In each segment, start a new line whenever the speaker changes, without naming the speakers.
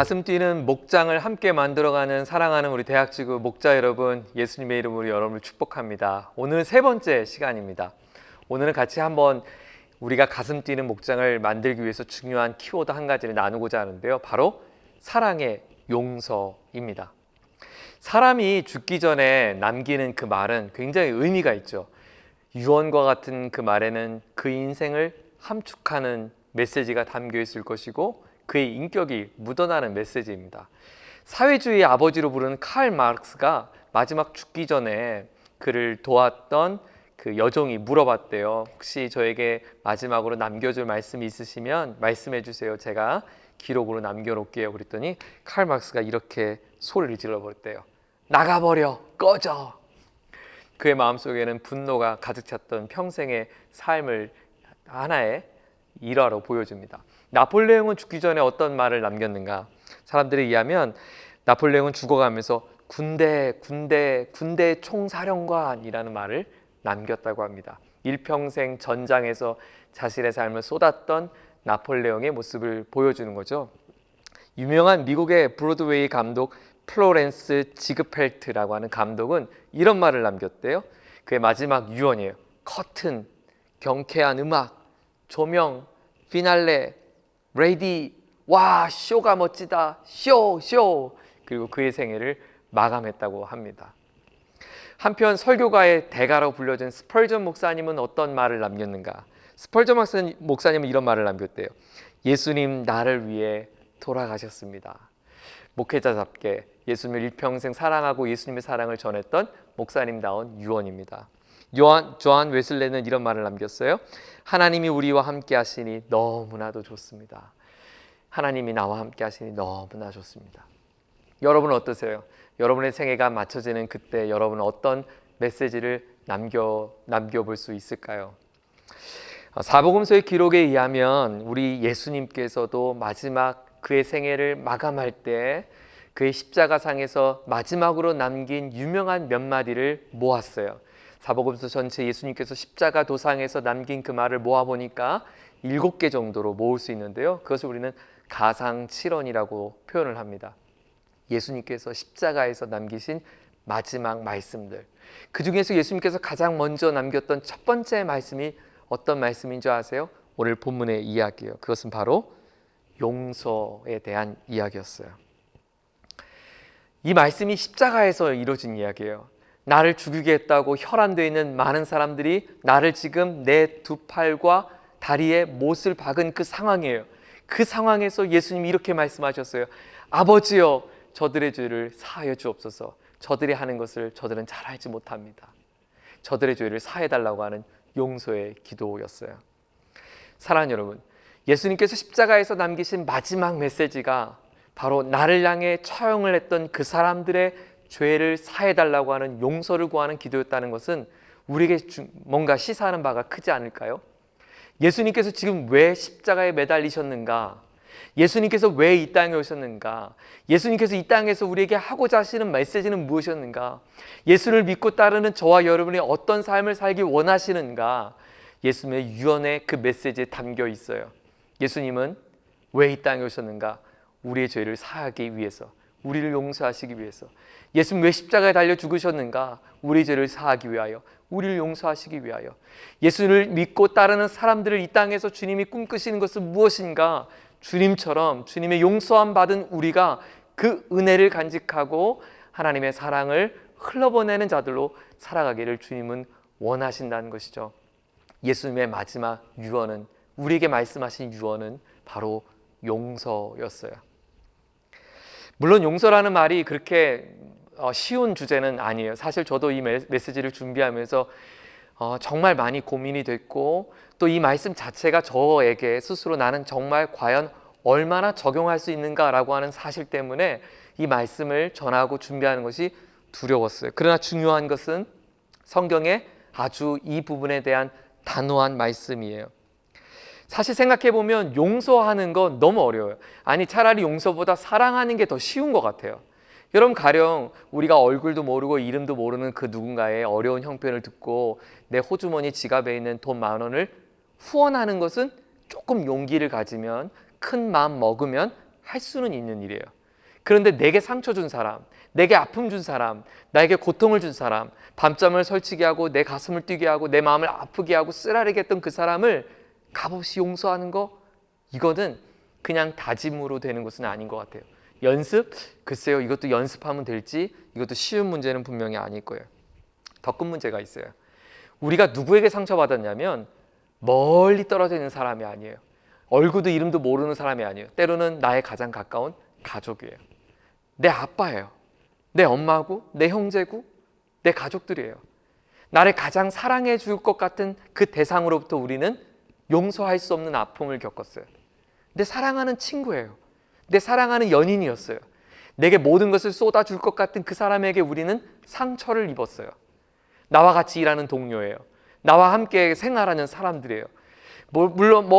가슴 뛰는 목장을 함께 만들어가는 사랑하는 우리 대학지구 목자 여러분, 예수님의 이름으로 여러분을 축복합니다. 오늘은 세 번째 시간입니다. 오늘은 같이 한번 우리가 가슴 뛰는 목장을 만들기 위해서 중요한 키워드 한 가지를 나누고자 하는데요. 바로 사랑의 용서입니다. 사람이 죽기 전에 남기는 그 말은 굉장히 의미가 있죠. 유언과 같은 그 말에는 그의 인생을 함축하는 메시지가 담겨 있을 것이고 그의 인격이 묻어나는 메시지입니다. 사회주의의 아버지로 부르는 칼 마르크스가 마지막 죽기 전에 그를 도왔던 그 여종이 물어봤대요. 혹시 저에게 마지막으로 남겨줄 말씀이 있으시면 말씀해 주세요. 제가 기록으로 남겨놓을게요. 그랬더니 칼 마르크스가 이렇게 소리를 질러버렸대요. 나가버려, 꺼져. 그의 마음속에는 분노가 가득 찼던 평생의 삶을 하나의 일화로 보여줍니다. 나폴레옹은 죽기 전에 어떤 말을 남겼는가? 사람들에 의하면 나폴레옹은 죽어가면서 군대 총사령관이라는 말을 남겼다고 합니다. 일평생 전장에서 자신의 삶을 쏟았던 나폴레옹의 모습을 보여주는 거죠. 유명한 미국의 브로드웨이 감독 플로렌스 지그펠트라고 하는 감독은 이런 말을 남겼대요. 그의 마지막 유언이에요. 커튼, 경쾌한 음악, 조명, 피날레, 레디, 와, 쇼가 멋지다, 쇼. 그리고 그의 생애를 마감했다고 합니다. 한편 설교가의 대가로 불려진 스펄전 목사님은 어떤 말을 남겼는가? 스펄전 목사님은 이런 말을 남겼대요. 예수님 나를 위해 돌아가셨습니다. 목회자답게 예수님을 일평생 사랑하고 예수님의 사랑을 전했던 목사님다운 유언입니다. 조한 웨슬레는 이런 말을 남겼어요. 하나님이 우리와 함께 하시니 너무나도 좋습니다. 하나님이 나와 함께 하시니 너무나 좋습니다. 여러분은 어떠세요? 여러분의 생애가 맞춰지는 그때 여러분은 어떤 메시지를 남겨볼 수 있을까요? 사복음서의 기록에 의하면 우리 예수님께서도 마지막 그의 생애를 마감할 때 그의 십자가상에서 마지막으로 남긴 유명한 몇 마디를 모았어요. 사복음서 전체 예수님께서 십자가 도상에서 남긴 그 말을 모아보니까 7개 정도로 모을 수 있는데요. 그것을 우리는 가상칠언이라고 표현을 합니다. 예수님께서 십자가에서 남기신 마지막 말씀들. 그 중에서 예수님께서 가장 먼저 남겼던 첫 번째 말씀이 어떤 말씀인 줄 아세요? 오늘 본문의 이야기예요. 그것은 바로 용서에 대한 이야기였어요. 이 말씀이 십자가에서 이루어진 이야기예요. 나를 죽이게 했다고 혈안되어 있는 많은 사람들이 나를 지금 내 두 팔과 다리에 못을 박은 그 상황이에요. 그 상황에서 예수님이 이렇게 말씀하셨어요. 아버지여 저들의 죄를 사하여 주옵소서. 저들이 하는 것을 저들은 잘 알지 못합니다. 저들의 죄를 사해달라고 하는 용서의 기도였어요. 사랑하는 여러분, 예수님께서 십자가에서 남기신 마지막 메시지가 바로 나를 향해 처형을 했던 그 사람들의 죄를 사해달라고 하는 용서를 구하는 기도였다는 것은 우리에게 뭔가 시사하는 바가 크지 않을까요? 예수님께서 지금 왜 십자가에 매달리셨는가? 예수님께서 왜 이 땅에 오셨는가? 예수님께서 이 땅에서 우리에게 하고자 하시는 메시지는 무엇이었는가? 예수를 믿고 따르는 저와 여러분이 어떤 삶을 살기 원하시는가? 예수님의 유언에 그 메시지에 담겨 있어요. 예수님은 왜 이 땅에 오셨는가? 우리의 죄를 사하기 위해서, 우리를 용서하시기 위해서. 예수님 왜 십자가에 달려 죽으셨는가? 우리 죄를 사하기 위하여, 우리를 용서하시기 위하여. 예수를 믿고 따르는 사람들을 이 땅에서 주님이 꿈꾸시는 것은 무엇인가? 주님처럼 주님의 용서함 받은 우리가 그 은혜를 간직하고 하나님의 사랑을 흘러보내는 자들로 살아가기를 주님은 원하신다는 것이죠. 예수님의 마지막 유언은, 우리에게 말씀하신 유언은 바로 용서였어요. 물론 용서라는 말이 그렇게 쉬운 주제는 아니에요. 사실 저도 이 메시지를 준비하면서 정말 많이 고민이 됐고, 또 이 말씀 자체가 저에게 스스로 나는 정말 과연 얼마나 적용할 수 있는가라고 하는 사실 때문에 이 말씀을 전하고 준비하는 것이 두려웠어요. 그러나 중요한 것은 성경에 아주 이 부분에 대한 단호한 말씀이에요. 사실 생각해보면 용서하는 건 너무 어려워요. 아니, 차라리 용서보다 사랑하는 게 더 쉬운 것 같아요. 여러분, 가령 우리가 얼굴도 모르고 이름도 모르는 그 누군가의 어려운 형편을 듣고 내 호주머니 지갑에 있는 돈 10,000원을 후원하는 것은 조금 용기를 가지면, 큰 마음 먹으면 할 수는 있는 일이에요. 그런데 내게 상처 준 사람, 내게 아픔 준 사람, 나에게 고통을 준 사람, 밤잠을 설치게 하고 내 가슴을 뛰게 하고 내 마음을 아프게 하고 쓰라리게 했던 그 사람을 값없이 용서하는 거, 이거는 그냥 다짐으로 되는 것은 아닌 것 같아요. 연습? 글쎄요, 이것도 연습하면 될지, 이것도 쉬운 문제는 분명히 아닐 거예요. 더 큰 문제가 있어요. 우리가 누구에게 상처받았냐면 멀리 떨어져 있는 사람이 아니에요. 얼굴도 이름도 모르는 사람이 아니에요. 때로는 나의 가장 가까운 가족이에요. 내 아빠예요. 내 엄마고 내 형제고 내 가족들이에요. 나를 가장 사랑해 줄 것 같은 그 대상으로부터 우리는 용서할 수 없는 아픔을 겪었어요. 내 사랑하는 친구예요. 내 사랑하는 연인이었어요. 내게 모든 것을 쏟아줄 것 같은 그 사람에게 우리는 상처를 입었어요. 나와 같이 일하는 동료예요. 나와 함께 생활하는 사람들이에요. 물론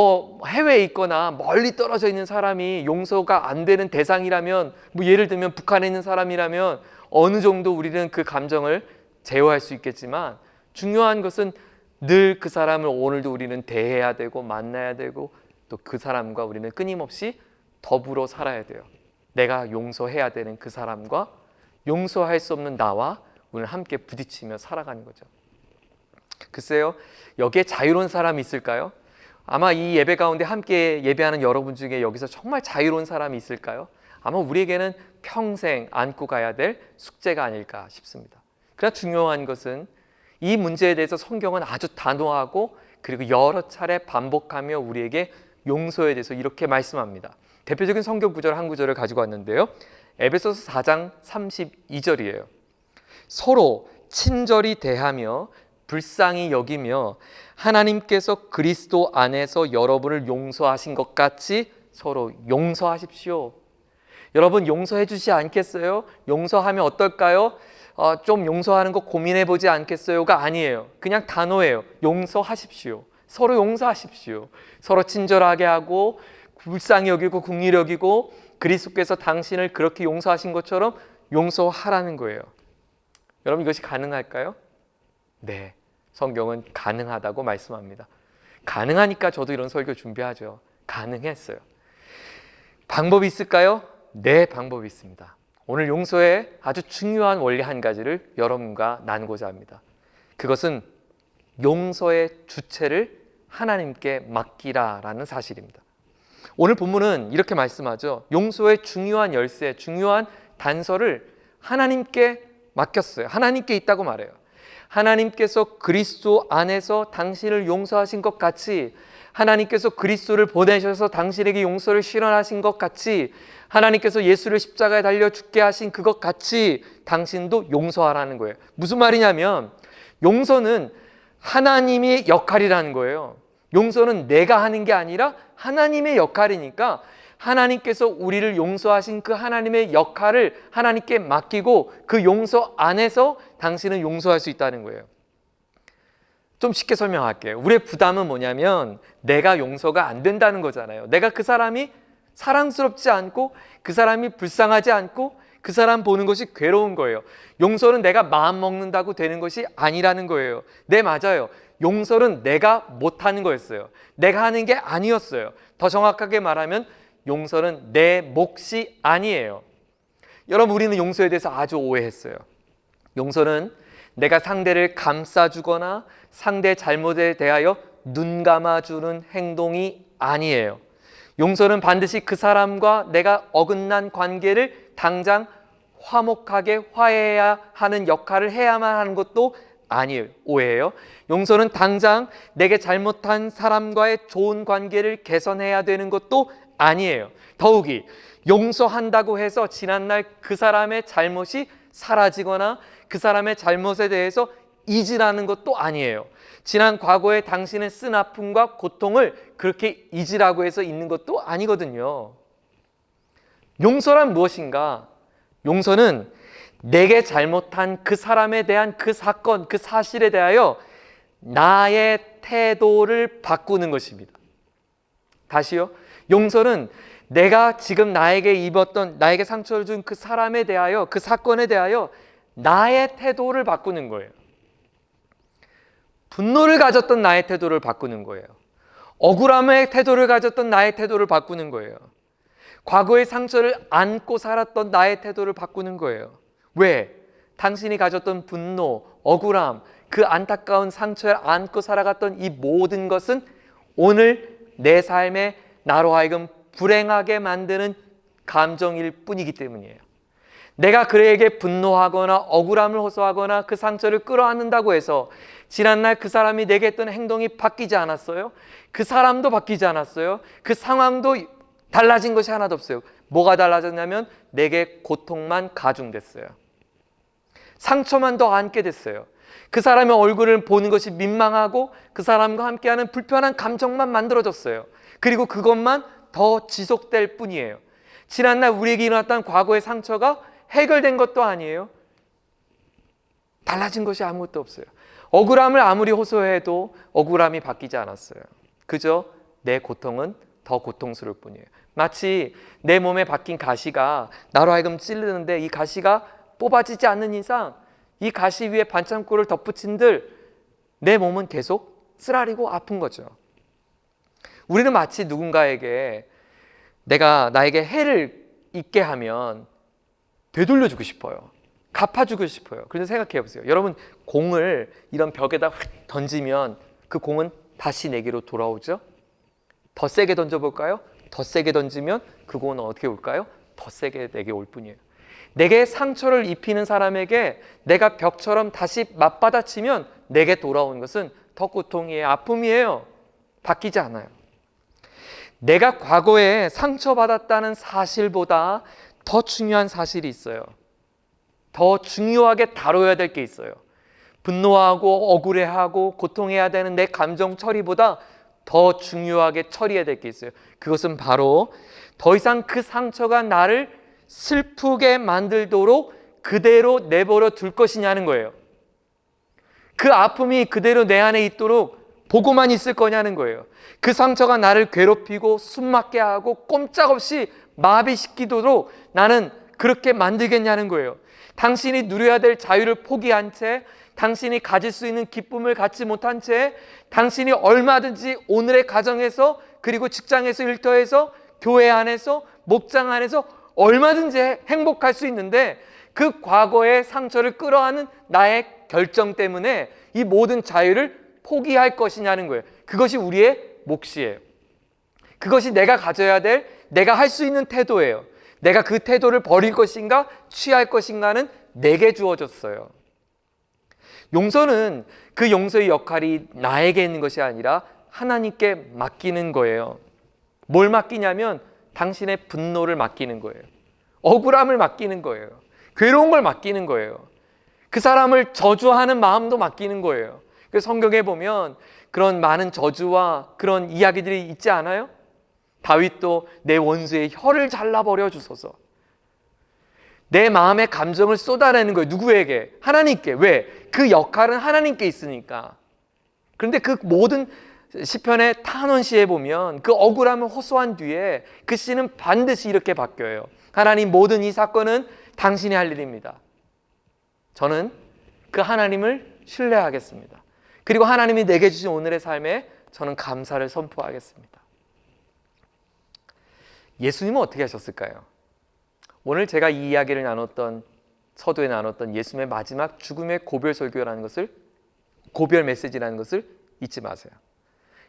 해외에 있거나 멀리 떨어져 있는 사람이 용서가 안 되는 대상이라면, 예를 들면 북한에 있는 사람이라면 어느 정도 우리는 그 감정을 제어할 수 있겠지만, 중요한 것은 늘 그 사람을 오늘도 우리는 대해야 되고 만나야 되고 또 그 사람과 우리는 끊임없이 더불어 살아야 돼요. 내가 용서해야 되는 그 사람과 용서할 수 없는 나와 오늘 함께 부딪히며 살아가는 거죠. 글쎄요, 여기에 자유로운 사람이 있을까요? 아마 이 예배 가운데 함께 예배하는 여러분 중에 여기서 정말 자유로운 사람이 있을까요? 아마 우리에게는 평생 안고 가야 될 숙제가 아닐까 싶습니다. 그러나 중요한 것은 이 문제에 대해서 성경은 아주 단호하고 그리고 여러 차례 반복하며 우리에게 용서에 대해서 이렇게 말씀합니다. 대표적인 성경 구절 한 구절을 가지고 왔는데요. 에베소서 4장 32절이에요. 서로 친절히 대하며 불쌍히 여기며 하나님께서 그리스도 안에서 여러분을 용서하신 것 같이 서로 용서하십시오. 여러분 용서해 주지 않겠어요? 용서하면 어떨까요? 좀 용서하는 거 고민해 보지 않겠어요가 아니에요. 그냥 단어예요. 용서하십시오. 서로 용서하십시오. 서로 친절하게 하고 불쌍히 여기고 긍휼히 여기고 그리스도께서 당신을 그렇게 용서하신 것처럼 용서하라는 거예요. 여러분 이것이 가능할까요? 네, 성경은 가능하다고 말씀합니다. 가능하니까 저도 이런 설교 준비하죠. 가능했어요. 방법이 있을까요? 네, 방법이 있습니다. 오늘 용서의 아주 중요한 원리 한 가지를 여러분과 나누고자 합니다. 그것은 용서의 주체를 하나님께 맡기라라는 사실입니다. 오늘 본문은 이렇게 말씀하죠. 용서의 중요한 열쇠, 중요한 단서를 하나님께 맡겼어요. 하나님께 있다고 말해요. 하나님께서 그리스도 안에서 당신을 용서하신 것 같이, 하나님께서 그리스도를 보내셔서 당신에게 용서를 실현하신 것 같이, 하나님께서 예수를 십자가에 달려 죽게 하신 그것 같이 당신도 용서하라는 거예요. 무슨 말이냐면 용서는 하나님의 역할이라는 거예요. 용서는 내가 하는 게 아니라 하나님의 역할이니까 하나님께서 우리를 용서하신 그 하나님의 역할을 하나님께 맡기고 그 용서 안에서 당신은 용서할 수 있다는 거예요. 좀 쉽게 설명할게요. 우리의 부담은 뭐냐면 내가 용서가 안 된다는 거잖아요. 내가 그 사람이 사랑스럽지 않고 그 사람이 불쌍하지 않고 그 사람 보는 것이 괴로운 거예요. 용서는 내가 마음 먹는다고 되는 것이 아니라는 거예요. 네, 맞아요. 용서는 내가 못하는 거였어요. 내가 하는 게 아니었어요. 더 정확하게 말하면 용서는 내 몫이 아니에요. 여러분, 우리는 용서에 대해서 아주 오해했어요. 용서는 내가 상대를 감싸주거나 상대 잘못에 대하여 눈 감아주는 행동이 아니에요. 용서는 반드시 그 사람과 내가 어긋난 관계를 당장 화목하게 화해해야 하는 역할을 해야만 하는 것도 아니에요. 오해예요. 용서는 당장 내게 잘못한 사람과의 좋은 관계를 개선해야 되는 것도 아니에요. 더욱이 용서한다고 해서 지난날 그 사람의 잘못이 사라지거나 그 사람의 잘못에 대해서 잊으라는 것도 아니에요. 지난 과거에 당신의 쓴 아픔과 고통을 그렇게 잊으라고 해서 잊는 것도 아니거든요. 용서란 무엇인가? 용서는 내게 잘못한 그 사람에 대한 그 사건, 그 사실에 대하여 나의 태도를 바꾸는 것입니다. 다시요. 용서는 내가 지금 나에게 상처를 준 그 사람에 대하여, 그 사건에 대하여 나의 태도를 바꾸는 거예요. 분노를 가졌던 나의 태도를 바꾸는 거예요. 억울함의 태도를 가졌던 나의 태도를 바꾸는 거예요. 과거의 상처를 안고 살았던 나의 태도를 바꾸는 거예요. 왜? 당신이 가졌던 분노, 억울함, 그 안타까운 상처를 안고 살아갔던 이 모든 것은 오늘 내 삶에 나로 하여금 불행하게 만드는 감정일 뿐이기 때문이에요. 내가 그에게 분노하거나 억울함을 호소하거나 그 상처를 끌어안는다고 해서 지난날 그 사람이 내게 했던 행동이 바뀌지 않았어요. 그 사람도 바뀌지 않았어요. 그 상황도 달라진 것이 하나도 없어요. 뭐가 달라졌냐면 내게 고통만 가중됐어요. 상처만 더 안게 됐어요. 그 사람의 얼굴을 보는 것이 민망하고 그 사람과 함께하는 불편한 감정만 만들어졌어요. 그리고 그것만 더 지속될 뿐이에요. 지난날 우리에게 일어났던 과거의 상처가 해결된 것도 아니에요. 달라진 것이 아무것도 없어요. 억울함을 아무리 호소해도 억울함이 바뀌지 않았어요. 그저 내 고통은 더 고통스러울 뿐이에요. 마치 내 몸에 박힌 가시가 나로 하여금 찌르는데 이 가시가 뽑아지지 않는 이상 이 가시 위에 반창고를 덧붙인들 내 몸은 계속 쓰라리고 아픈 거죠. 우리는 마치 누군가에게 내가 나에게 해를 입게 하면 되돌려주고 싶어요. 갚아주고 싶어요. 그래서 생각해 보세요. 여러분, 공을 이런 벽에다 확 던지면 그 공은 다시 내게로 돌아오죠? 더 세게 던져볼까요? 더 세게 던지면 그 공은 어떻게 올까요? 더 세게 내게 올 뿐이에요. 내게 상처를 입히는 사람에게 내가 벽처럼 다시 맞받아치면 내게 돌아오는 것은 더 고통이에요. 아픔이에요. 바뀌지 않아요. 내가 과거에 상처받았다는 사실보다 더 중요한 사실이 있어요. 더 중요하게 다뤄야 될 게 있어요. 분노하고 억울해하고 고통해야 되는 내 감정 처리보다 더 중요하게 처리해야 될 게 있어요. 그것은 바로 더 이상 그 상처가 나를 슬프게 만들도록 그대로 내버려 둘 것이냐는 거예요. 그 아픔이 그대로 내 안에 있도록 보고만 있을 거냐는 거예요. 그 상처가 나를 괴롭히고 숨막게 하고 꼼짝없이 마비시키도록 나는 그렇게 만들겠냐는 거예요. 당신이 누려야 될 자유를 포기한 채, 당신이 가질 수 있는 기쁨을 갖지 못한 채, 당신이 얼마든지 오늘의 가정에서, 그리고 직장에서, 일터에서, 교회 안에서, 목장 안에서 얼마든지 행복할 수 있는데 그 과거의 상처를 끌어안는 나의 결정 때문에 이 모든 자유를 포기할 것이냐는 거예요. 그것이 우리의 몫이에요. 그것이 내가 가져야 될, 내가 할 수 있는 태도예요. 내가 그 태도를 버릴 것인가 취할 것인가는 내게 주어졌어요. 용서는 그 용서의 역할이 나에게 있는 것이 아니라 하나님께 맡기는 거예요. 뭘 맡기냐면 당신의 분노를 맡기는 거예요. 억울함을 맡기는 거예요. 괴로운 걸 맡기는 거예요. 그 사람을 저주하는 마음도 맡기는 거예요. 그래서 성경에 보면 그런 많은 저주와 그런 이야기들이 있지 않아요? 다윗도 내 원수의 혀를 잘라버려 주소서. 내 마음의 감정을 쏟아내는 거예요. 누구에게? 하나님께. 왜? 그 역할은 하나님께 있으니까. 그런데 그 모든 시편의 탄원시에 보면 그 억울함을 호소한 뒤에 그 시는 반드시 이렇게 바뀌어요. 하나님, 모든 이 사건은 당신이 할 일입니다. 저는 그 하나님을 신뢰하겠습니다. 그리고 하나님이 내게 주신 오늘의 삶에 저는 감사를 선포하겠습니다. 예수님은 어떻게 하셨을까요? 오늘 제가 이 이야기를 나눴던, 서두에 나눴던 예수님의 마지막 죽음의 고별 설교라는 것을, 고별 메시지라는 것을 잊지 마세요.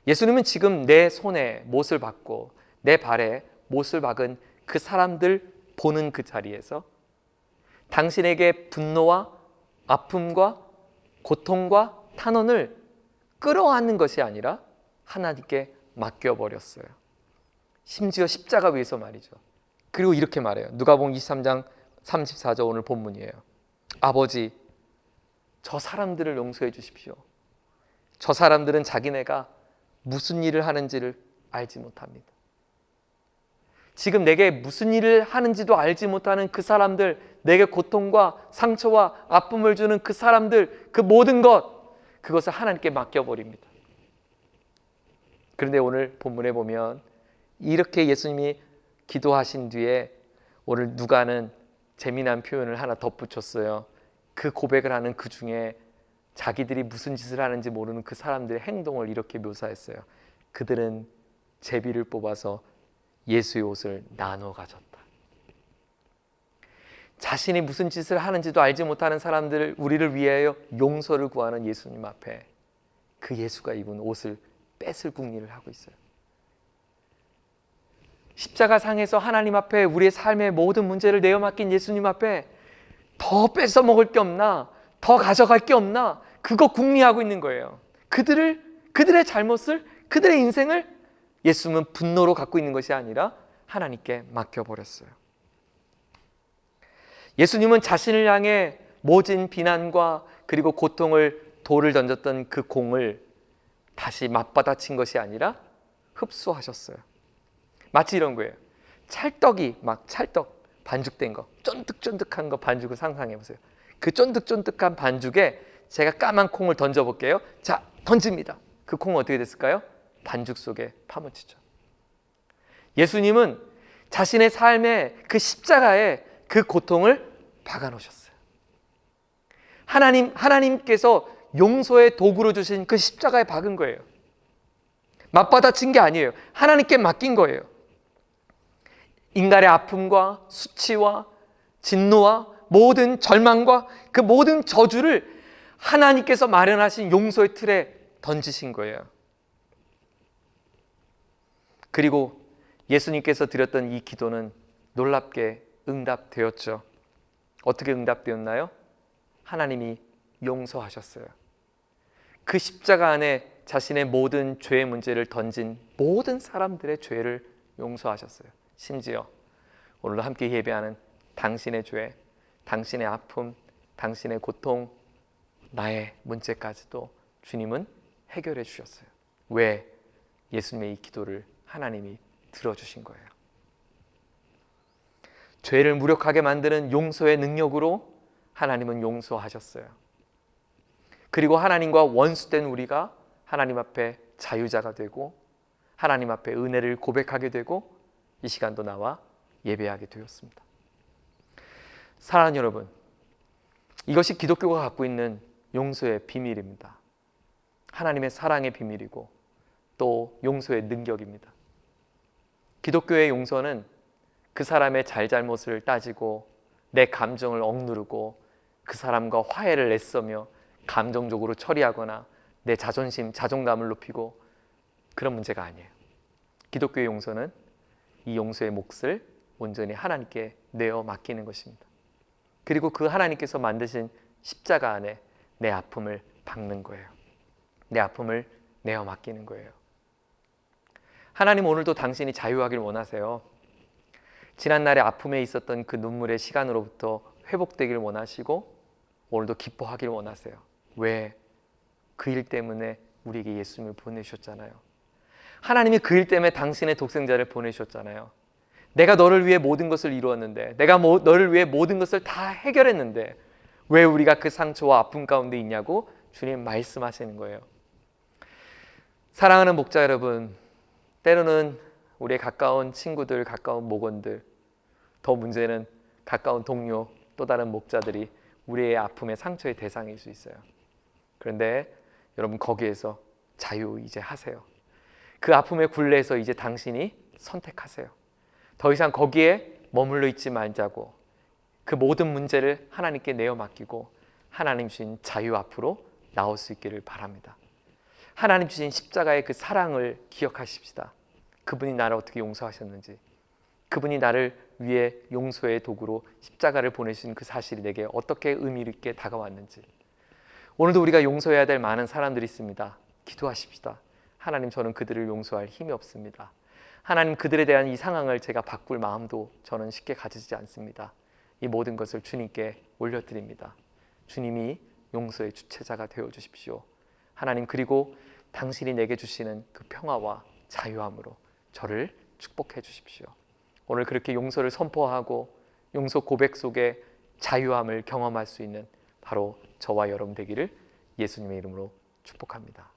예수님은 지금 내 손에 못을 박고 내 발에 못을 박은 그 사람들 보는 그 자리에서 당신에게 분노와 아픔과 고통과 탄원을 끌어안는 것이 아니라 하나님께 맡겨버렸어요. 심지어 십자가 위에서 말이죠. 그리고 이렇게 말해요. 누가복음 23장 34절 오늘 본문이에요. 아버지, 저 사람들을 용서해 주십시오. 저 사람들은 자기네가 무슨 일을 하는지를 알지 못합니다. 지금 내게 무슨 일을 하는지도 알지 못하는 그 사람들, 내게 고통과 상처와 아픔을 주는 그 사람들, 그 모든 것, 그것을 하나님께 맡겨버립니다. 그런데 오늘 본문에 보면 이렇게 예수님이 기도하신 뒤에 오늘 누가는 재미난 표현을 하나 덧붙였어요. 그 고백을 하는 그 중에 자기들이 무슨 짓을 하는지 모르는 그 사람들의 행동을 이렇게 묘사했어요. 그들은 제비를 뽑아서 예수의 옷을 나눠 가졌다. 자신이 무슨 짓을 하는지도 알지 못하는 사람들, 우리를 위하여 용서를 구하는 예수님 앞에 그 예수가 입은 옷을 뺏을 궁리를 하고 있어요. 십자가 상에서 하나님 앞에 우리의 삶의 모든 문제를 내어 맡긴 예수님 앞에 더 뺏어 먹을 게 없나, 더 가져갈 게 없나, 그거 궁리하고 있는 거예요. 그들의 잘못을, 그들의 인생을 예수님은 분노로 갖고 있는 것이 아니라 하나님께 맡겨버렸어요. 예수님은 자신을 향해 모진 비난과 그리고 고통을 돌을 던졌던 그 공을 다시 맞받아친 것이 아니라 흡수하셨어요. 마치 이런 거예요. 찰떡이 찰떡 반죽된 거, 쫀득쫀득한 거 반죽을 상상해 보세요. 그 쫀득쫀득한 반죽에 제가 까만 콩을 던져볼게요. 자, 던집니다. 그 콩은 어떻게 됐을까요? 반죽 속에 파묻히죠. 예수님은 자신의 삶의 그 십자가에 그 고통을 박아놓으셨어요. 하나님께서 용서의 도구로 주신 그 십자가에 박은 거예요. 맞받아친 게 아니에요. 하나님께 맡긴 거예요. 인간의 아픔과 수치와 진노와 모든 절망과 그 모든 저주를 하나님께서 마련하신 용서의 틀에 던지신 거예요. 그리고 예수님께서 드렸던 이 기도는 놀랍게 응답되었죠. 어떻게 응답되었나요? 하나님이 용서하셨어요. 그 십자가 안에 자신의 모든 죄의 문제를 던진 모든 사람들의 죄를 용서하셨어요. 심지어 오늘도 함께 예배하는 당신의 죄, 당신의 아픔, 당신의 고통, 나의 문제까지도 주님은 해결해 주셨어요. 왜? 예수님의 이 기도를 하나님이 들어주신 거예요. 죄를 무력하게 만드는 용서의 능력으로 하나님은 용서하셨어요. 그리고 하나님과 원수된 우리가 하나님 앞에 자유자가 되고 하나님 앞에 은혜를 고백하게 되고 이 시간도 나와 예배하게 되었습니다. 사랑하는 여러분, 이것이 기독교가 갖고 있는 용서의 비밀입니다. 하나님의 사랑의 비밀이고 또 용서의 능력입니다. 기독교의 용서는 그 사람의 잘잘못을 따지고 내 감정을 억누르고 그 사람과 화해를 애써며 감정적으로 처리하거나 내 자존심, 자존감을 높이고 그런 문제가 아니에요. 기독교의 용서는 이 용서의 몫을 온전히 하나님께 내어 맡기는 것입니다. 그리고 그 하나님께서 만드신 십자가 안에 내 아픔을 박는 거예요. 내 아픔을 내어 맡기는 거예요. 하나님 오늘도 당신이 자유하길 원하세요. 지난날의 아픔에 있었던 그 눈물의 시간으로부터 회복되길 원하시고 오늘도 기뻐하길 원하세요. 왜? 그 일 때문에 우리에게 예수님을 보내주셨잖아요. 하나님이 그 일 때문에 당신의 독생자를 보내주셨잖아요. 내가 너를 위해 모든 것을 이루었는데, 내가 너를 위해 모든 것을 다 해결했는데 왜 우리가 그 상처와 아픔 가운데 있냐고 주님 말씀하시는 거예요. 사랑하는 목자 여러분, 때로는 우리의 가까운 친구들, 가까운 목원들, 더 문제는 가까운 동료, 또 다른 목자들이 우리의 아픔의 상처의 대상일 수 있어요. 그런데 여러분 거기에서 자유 이제 하세요. 그 아픔의 굴레에서 이제 당신이 선택하세요. 더 이상 거기에 머물러 있지 말자고 그 모든 문제를 하나님께 내어 맡기고 하나님 주신 자유 앞으로 나올 수 있기를 바랍니다. 하나님 주신 십자가의 그 사랑을 기억하십시다. 그분이 나를 어떻게 용서하셨는지, 그분이 나를 위해 용서의 도구로 십자가를 보내신 그 사실이 내게 어떻게 의미 있게 다가왔는지. 오늘도 우리가 용서해야 될 많은 사람들이 있습니다. 기도하십시다. 하나님, 저는 그들을 용서할 힘이 없습니다. 하나님, 그들에 대한 이 상황을 제가 바꿀 마음도 저는 쉽게 가지지 않습니다. 이 모든 것을 주님께 올려드립니다. 주님이 용서의 주체자가 되어주십시오. 하나님, 그리고 당신이 내게 주시는 그 평화와 자유함으로 저를 축복해 주십시오. 오늘 그렇게 용서를 선포하고 용서 고백 속에 자유함을 경험할 수 있는 바로 저와 여러분 되기를 예수님의 이름으로 축복합니다.